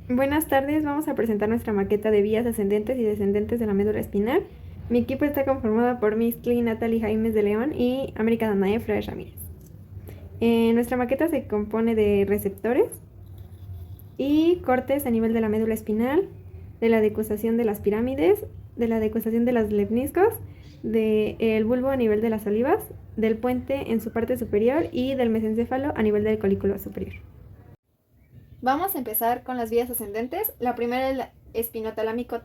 Buenas tardes, vamos a presentar nuestra maqueta de vías ascendentes y descendentes de la médula espinal. Mi equipo está conformado por Miss Clee, Natalie Jaimes de León y América Danae Flores Ramírez. Nuestra maqueta se compone de receptores y cortes a nivel de la médula espinal, de la decusación de las pirámides, de la decusación de los lemniscos, del bulbo a nivel de las olivas, del puente en su parte superior y del mesencéfalo a nivel del colículo superior. Vamos a empezar con las vías ascendentes. La primera es el espinotalámico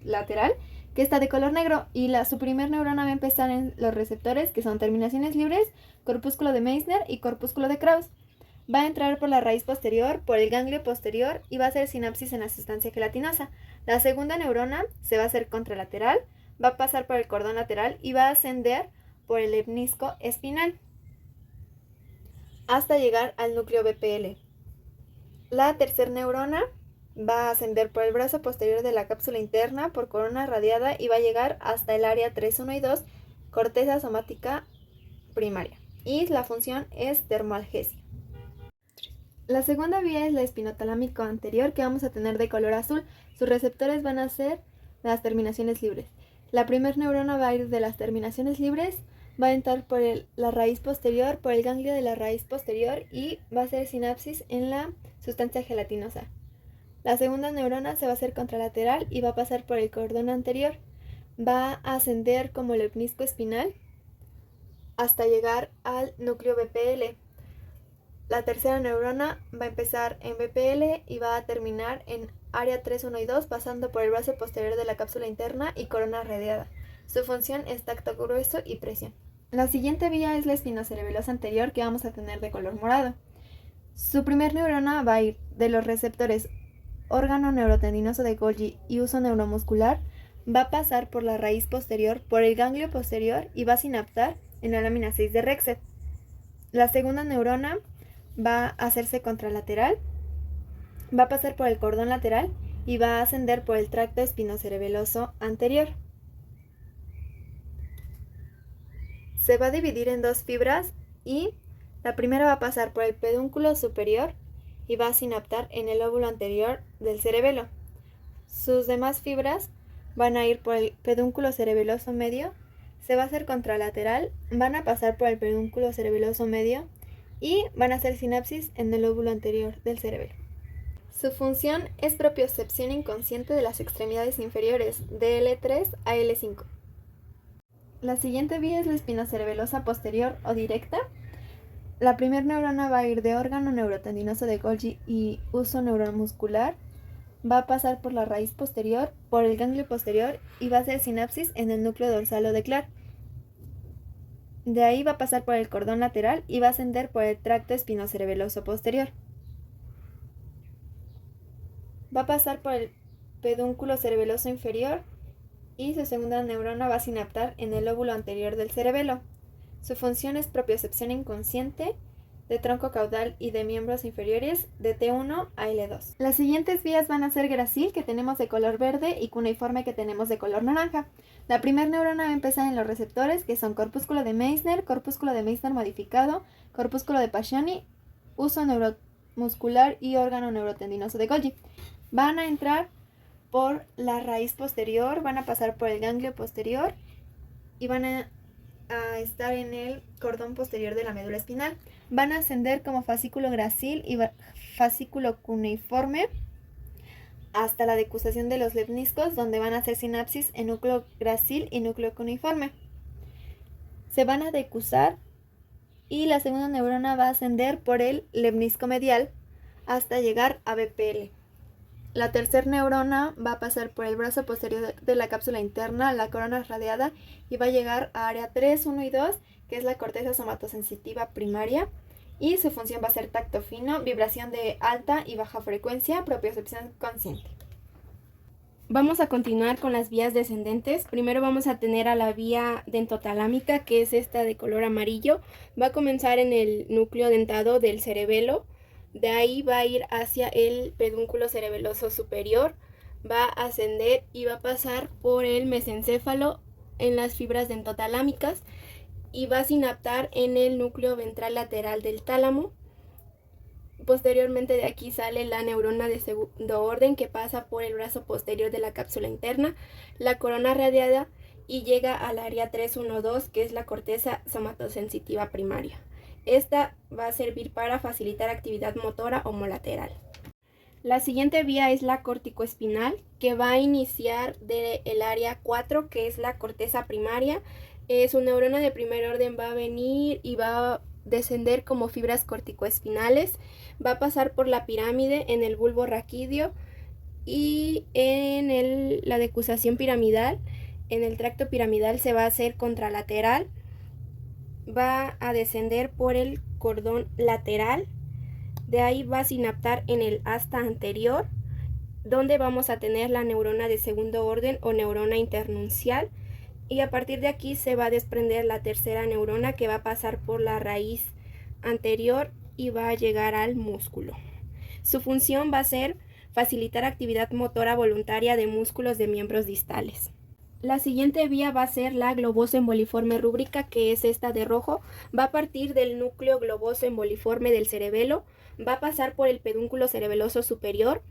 lateral, que está de color negro, y su primer neurona va a empezar en los receptores, que son terminaciones libres, corpúsculo de Meissner y corpúsculo de Krauss. Va a entrar por la raíz posterior, por el ganglio posterior, y va a hacer sinapsis en la sustancia gelatinosa. La segunda neurona se va a hacer contralateral, va a pasar por el cordón lateral y va a ascender por el lemnisco espinal hasta llegar al núcleo BPL. La tercera neurona va a ascender por el brazo posterior de la cápsula interna por corona radiada y va a llegar hasta el área 3, 1 y 2, corteza somática primaria. Y la función es termoalgesia. La segunda vía es la espinotalámico anterior, que vamos a tener de color azul. Sus receptores van a ser las terminaciones libres. La primera neurona va a ir de las terminaciones libres, va a entrar por la raíz posterior, por el ganglio de la raíz posterior y va a hacer sinapsis en la sustancia gelatinosa. La segunda neurona se va a hacer contralateral y va a pasar por el cordón anterior. Va a ascender como lemnisco espinal hasta llegar al núcleo BPL. La tercera neurona va a empezar en BPL y va a terminar en área 3, 1 y 2, pasando por el brazo posterior de la cápsula interna y corona radiada. Su función es tacto grueso y presión. La siguiente vía es la espinocerebelosa anterior, que vamos a tener de color morado. Su primer neurona va a ir de los receptores órgano neurotendinoso de Golgi y uso neuromuscular, va a pasar por la raíz posterior, por el ganglio posterior y va a sinaptar en la lámina 6 de Rexet. La segunda neurona va a hacerse contralateral, va a pasar por el cordón lateral y va a ascender por el tracto espinocerebeloso anterior. Se va a dividir en dos fibras y la primera va a pasar por el pedúnculo superior y va a sinaptar en el lóbulo anterior del cerebelo. Sus demás fibras van a ir por el pedúnculo cerebeloso medio, se va a hacer contralateral, van a pasar por el pedúnculo cerebeloso medio y van a hacer sinapsis en el lóbulo anterior del cerebelo. Su función es propiocepción inconsciente de las extremidades inferiores, de L3 a L5. La siguiente vía es la espinocerebelosa posterior o directa. La primera neurona va a ir de órgano neurotendinoso de Golgi y uso neuromuscular, va a pasar por la raíz posterior, por el ganglio posterior y va a hacer sinapsis en el núcleo dorsal o de Clark. De ahí va a pasar por el cordón lateral y va a ascender por el tracto espinocerebeloso posterior. Va a pasar por el pedúnculo cerebeloso inferior y su segunda neurona va a sinaptar en el lóbulo anterior del cerebelo. Su función es propiocepción inconsciente de tronco caudal y de miembros inferiores de T1 a L2. Las siguientes vías van a ser gracil, que tenemos de color verde, y cuneiforme, que tenemos de color naranja. La primera neurona va a empezar en los receptores, que son corpúsculo de Meissner modificado, corpúsculo de Paccioni, uso neuromuscular y órgano neurotendinoso de Golgi. Van a entrar por la raíz posterior, van a pasar por el ganglio posterior y van a estar en el cordón posterior de la médula espinal. Van a ascender como fascículo gracil y fascículo cuneiforme hasta la decusación de los lemniscos, donde van a hacer sinapsis en núcleo gracil y núcleo cuneiforme. Se van a decusar y la segunda neurona va a ascender por el lemnisco medial hasta llegar a BPL. La tercera neurona va a pasar por el brazo posterior de la cápsula interna, la corona radiada, y va a llegar a área 3, 1 y 2, que es la corteza somatosensitiva primaria, y su función va a ser tacto fino, vibración de alta y baja frecuencia, propiocepción consciente. Vamos a continuar con las vías descendentes. Primero vamos a tener a la vía dentotalámica, que es esta de color amarillo. Va a comenzar en el núcleo dentado del cerebelo. De ahí va a ir hacia el pedúnculo cerebeloso superior, va a ascender y va a pasar por el mesencéfalo en las fibras Posteriormente de aquí sale la neurona de segundo orden que pasa por el brazo posterior de la cápsula interna, la corona radiada y llega al área 312, que es la corteza somatosensitiva primaria. Esta va a servir para facilitar actividad motora homolateral. La siguiente vía es la corticoespinal, que va a iniciar del área 4, que es la corteza primaria. Su neurona de primer orden va a venir y va a descender como fibras corticoespinales, va a pasar por la pirámide en el bulbo raquídeo y en la decusación piramidal. En el tracto piramidal se va a hacer contralateral, va a descender por el cordón lateral, de ahí va a sinaptar en el asta anterior, donde vamos a tener la neurona de segundo orden o neurona internuncial, y a partir de aquí se va a desprender la tercera neurona que va a pasar por la raíz anterior y va a llegar al músculo. Su función va a ser facilitar actividad motora voluntaria de músculos de miembros distales. La siguiente vía va a ser la globoso emboliforme rúbrica, que es esta de rojo. Va a partir del núcleo globoso emboliforme del cerebelo, va a pasar por el pedúnculo cerebeloso superior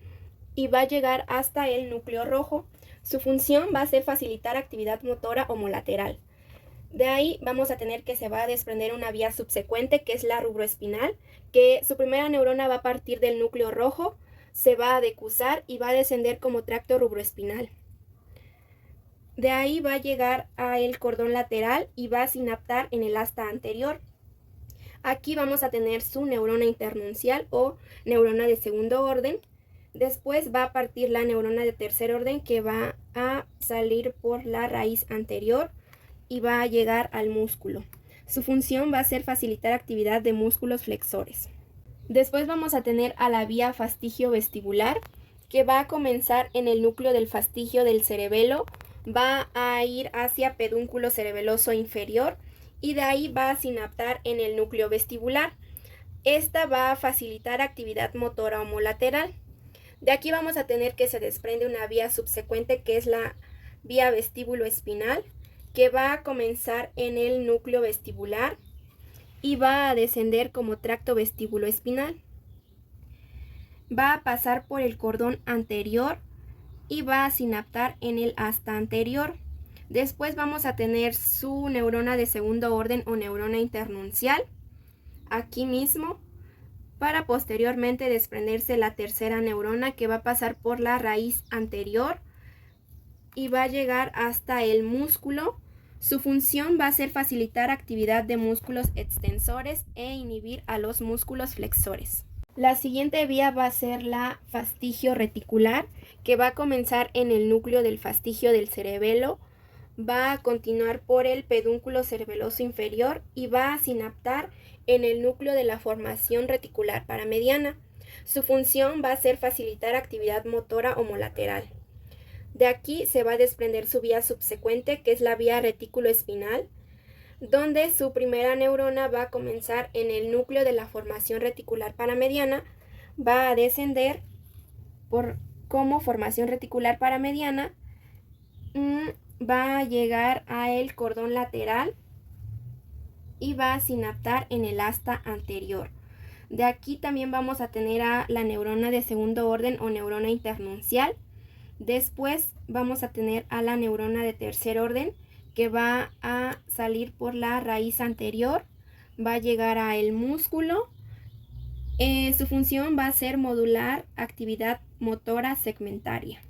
y va a llegar hasta el núcleo rojo. Su función va a ser facilitar actividad motora homolateral. De ahí vamos a tener que se va a desprender una vía subsecuente, que es la rubroespinal, que su primera neurona va a partir del núcleo rojo, se va a decusar y va a descender como tracto rubroespinal. De ahí va a llegar al cordón lateral y va a sinaptar en el asta anterior. Aquí vamos a tener su neurona internuncial o neurona de segundo orden. Después va a partir la neurona de tercer orden, que va a salir por la raíz anterior y va a llegar al músculo. Su función va a ser facilitar actividad de músculos flexores. Después vamos a tener a la vía fastigio vestibular, que va a comenzar en el núcleo del fastigio del cerebelo, va a ir hacia pedúnculo cerebeloso inferior y de ahí va a sinaptar en el núcleo vestibular. Esta va a facilitar actividad motora homolateral. De aquí vamos a tener que se desprende una vía subsecuente, que es la vía vestíbulo espinal, que va a comenzar en el núcleo vestibular y va a descender como tracto vestíbulo espinal. Va a pasar por el cordón anterior y va a sinaptar en el asta anterior. Después vamos a tener su neurona de segundo orden o neurona internuncial aquí mismo, para posteriormente desprenderse la tercera neurona, que va a pasar por la raíz anterior y va a llegar hasta el músculo. Su función va a ser facilitar actividad de músculos extensores e inhibir a los músculos flexores. La siguiente vía va a ser la fastigio reticular, que va a comenzar en el núcleo del fastigio del cerebelo, va a continuar por el pedúnculo cerebeloso inferior y va a sinaptar en el núcleo de la formación reticular paramediana. Su función va a ser facilitar actividad motora homolateral. De aquí se va a desprender su vía subsecuente, que es la vía retículo espinal, donde su primera neurona va a comenzar en el núcleo de la formación reticular paramediana, va a descender como formación reticular paramediana, va a llegar a el cordón lateral y va a sinaptar en el asta anterior. De aquí también vamos a tener a la neurona de segundo orden o neurona internuncial. Después vamos a tener a la neurona de tercer orden, que va a salir por la raíz anterior, va a llegar a el músculo. Su función va a ser modular actividad motora segmentaria.